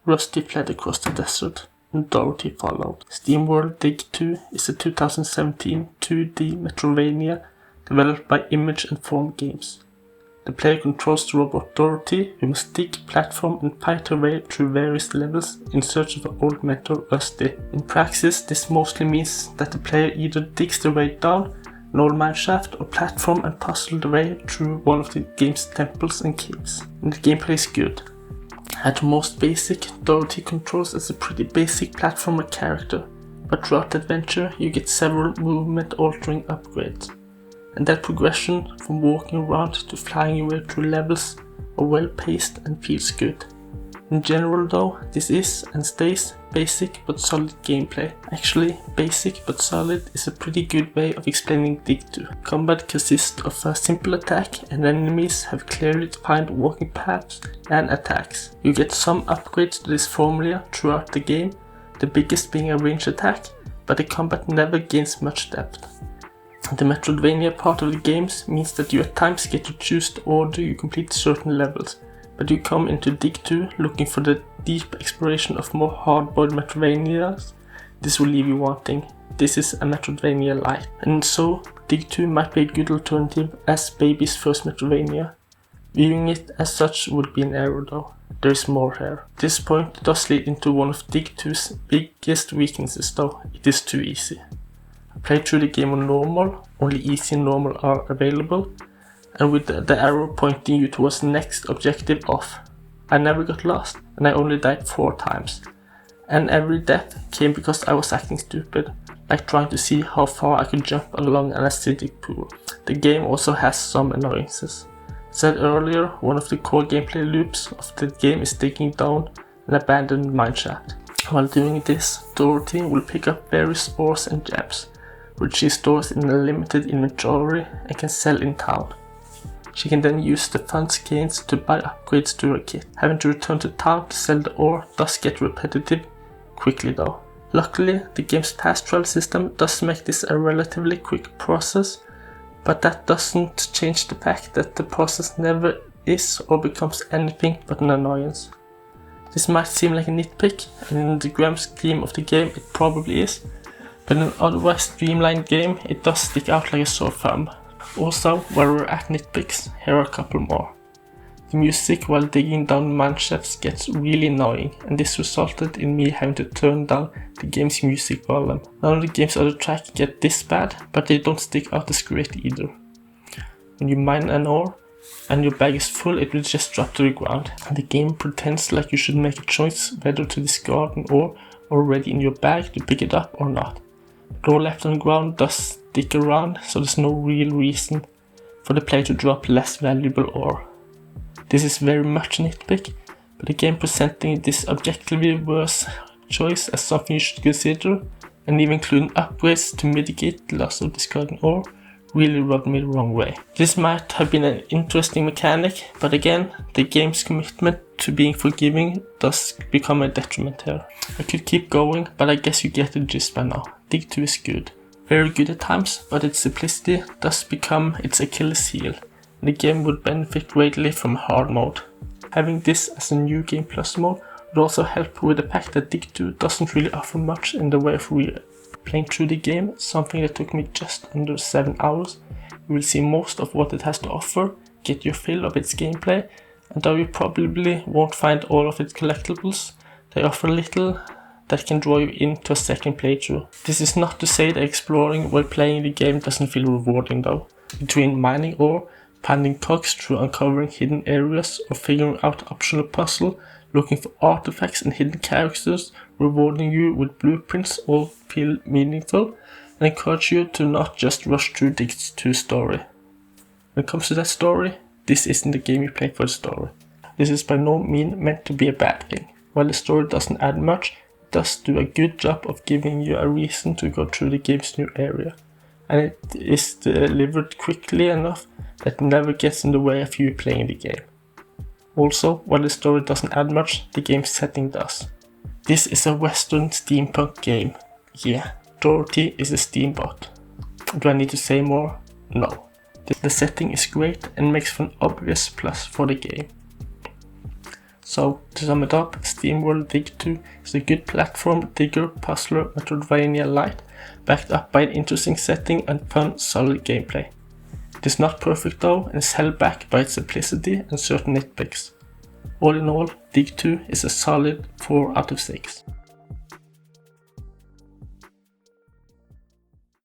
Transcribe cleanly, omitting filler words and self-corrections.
Rusty fled across the desert, and Dorothy followed. SteamWorld Dig 2 is a 2017 2D Metroidvania developed by Image and Form Games. The player controls the robot Dorothy, who must dig, platform, and fight her way through various levels in search of her old mentor Rusty. In practice, this mostly means that the player either digs their way down an old mineshaft or platform and puzzle their way through one of the game's temples and caves. And the gameplay is good. At the most basic, Dorothy controls as a pretty basic platformer character, but throughout the adventure you get several movement-altering upgrades. And that progression from walking around to flying your way through levels are well paced and feels good. In general though, this is and stays basic but solid gameplay. Actually, basic but solid is a pretty good way of explaining Dig 2. Combat consists of a simple attack and enemies have clearly defined walking paths and attacks. You get some upgrades to this formula throughout the game, the biggest being a range attack, but the combat never gains much depth. The Metroidvania part of the games means that you at times get to choose the order you complete certain levels, but you come into Dig 2 looking for the deep exploration of more hard-boiled Metroidvanias. This will leave you wanting. This is a Metroidvania light, and so Dig 2 might be a good alternative as Baby's first Metroidvania. Viewing it as such would be an error though. There is more here. This point does lead into one of Dig 2's biggest weaknesses though. It is too easy. I played through the game on normal, only easy and normal are available, and with the arrow pointing you towards the next objective off. I never got lost, and I only died 4 times. And every death came because I was acting stupid, like trying to see how far I could jump along an acidic pool. The game also has some annoyances. Said earlier, one of the core gameplay loops of the game is digging down an abandoned mineshaft. While doing this, Dorothy will pick up various ores and gems, which she stores in a limited inventory and can sell in town. She can then use the funds gained to buy upgrades to her kit. Having to return to town to sell the ore does get repetitive quickly though. Luckily, the game's fast travel system does make this a relatively quick process, but that doesn't change the fact that the process never is or becomes anything but an annoyance. This might seem like a nitpick, and in the grand scheme of the game it probably is, but in an otherwise streamlined game it does stick out like a sore thumb. Also, while we're at nitpicks, here are a couple more. The music while digging down mineshafts gets really annoying, and this resulted in me having to turn down the game's music volume. None of the game's other tracks get this bad, but they don't stick out as great either. When you mine an ore and your bag is full, it will just drop to the ground. And the game pretends like you should make a choice whether to discard an ore already in your bag to pick it up or not. The ore left on the ground does stick around, so there's no real reason for the player to drop less valuable ore. This is very much a nitpick, but the game presenting this objectively worse choice as something you should consider, and even including upgrades to mitigate the loss of discarding ore, really rubbed me the wrong way. This might have been an interesting mechanic, but again, the game's commitment to being forgiving does become a detriment here. I could keep going, but I guess you get the gist by now. Dig 2 is good. Very good at times, but its simplicity does become its Achilles heel. The game would benefit greatly from hard mode. Having this as a new Game Plus mode would also help with the fact that Dig 2 doesn't really offer much in the way of playing through the game, something that took me just under 7 hours. You will see most of what it has to offer, get your fill of its gameplay, and though you probably won't find all of its collectibles, they offer little that can draw you into a second playthrough. This is not to say that exploring while playing the game doesn't feel rewarding though. Between mining ore, finding cogs through uncovering hidden areas, or figuring out optional puzzle, looking for artifacts and hidden characters, rewarding you with blueprints, all feel meaningful and encourage you to not just rush through Dig 2's story. When it comes to that story, this isn't the game you play for the story. This is by no means meant to be a bad thing. While the story doesn't add much, it does do a good job of giving you a reason to go through the game's new area. And it is delivered quickly enough that it never gets in the way of you playing the game. Also, while the story doesn't add much, the game's setting does. This is a Western steampunk game. Yeah, Dorothy is a steambot. Do I need to say more? No. The setting is great and makes for an obvious plus for the game. So, to sum it up, SteamWorld Dig 2 is a good platform, digger, puzzler, Metroidvania light, backed up by an interesting setting and fun, solid gameplay. It is not perfect though, and is held back by its simplicity and certain nitpicks. All in all, Dig 2 is a solid 4 out of 6.